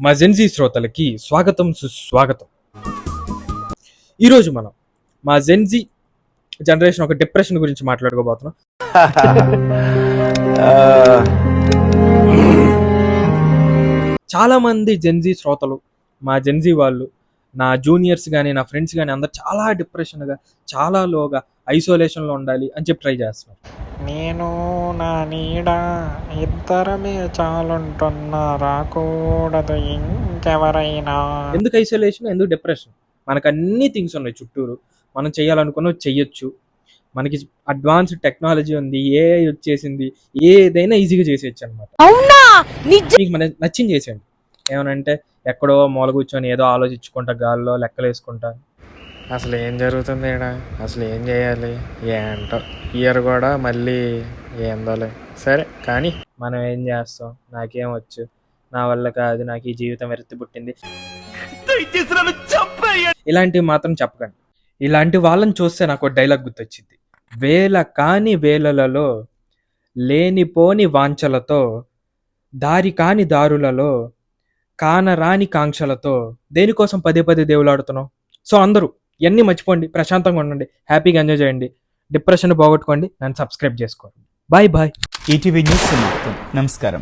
మా జెన్జీ శ్రోతలకి స్వాగతం సుస్వాగతం. ఈరోజు మనం మా జెన్జీ జనరేషన్ ఒక డిప్రెషన్ గురించి మాట్లాడుకోబోతున్నాం. చాలా మంది జెన్జీ శ్రోతలు, మా జెన్జీ వాళ్ళు, నా జూనియర్స్ కానీ నా ఫ్రెండ్స్ కానీ అందరు చాలా డిప్రెషన్గా, చాలా లోగా, ఐసోలేషన్లో ఉండాలి అని చెప్పి ట్రై చేస్తున్నారు. నేను నా నీడ ఇద్దరమే చాలుంటున్నా, రాకూడదు ఇంకెవరైనా. ఎందుకు ఐసోలేషన్, ఎందుకు డిప్రెషన్? మనకు అన్ని థింగ్స్ ఉన్నాయి చుట్టూరు, మనం చేయాలనుకున్నవి చెయ్యొచ్చు. మనకి అడ్వాన్స్డ్ టెక్నాలజీ ఉంది, ఏఐ వచ్చేసింది, ఏదైనా ఈజీగా చేసేయచ్చు అనమాట. మీకు మన నచ్చింది చేసేయండి. ఏమనంటే ఎక్కడో మూల కూర్చొని ఏదో ఆలోచించుకుంటా, గాల్లో లెక్కలు వేసుకుంటా. అసలు ఏం జరుగుతుంది ఈడ, అసలు ఏం చేయాలి ఏంటో, ఇయర్ కూడా మళ్ళీ ఏందోలే, సరే కానీ మనం ఏం చేస్తాం, నాకేం వచ్చు, నా వల్ల కాదు, నాకు ఈ జీవితం వెరత్తి పుట్టింది, ఇలాంటివి మాత్రం చెప్పకండి. ఇలాంటి వాళ్ళని చూస్తే నాకు డైలాగ్ గుర్తొచ్చింది. వేల కాని వేలలలో, లేనిపోని వాంఛలతో, దారి కాని దారులలో, కానరాని కాంక్షలతో దేనికోసం పదే పదే దేవులాడుతున్నాం. సో అందరూ ఇవన్నీ మర్చిపోండి, ప్రశాంతంగా ఉండండి, హ్యాపీగా ఎంజాయ్ చేయండి, డిప్రెషన్ పోగొట్టుకోండి, నన్ను సబ్స్క్రైబ్ చేసుకోండి. Bye bye. ఈటీవీ న్యూస్ సమాప్తం. నమస్కారం.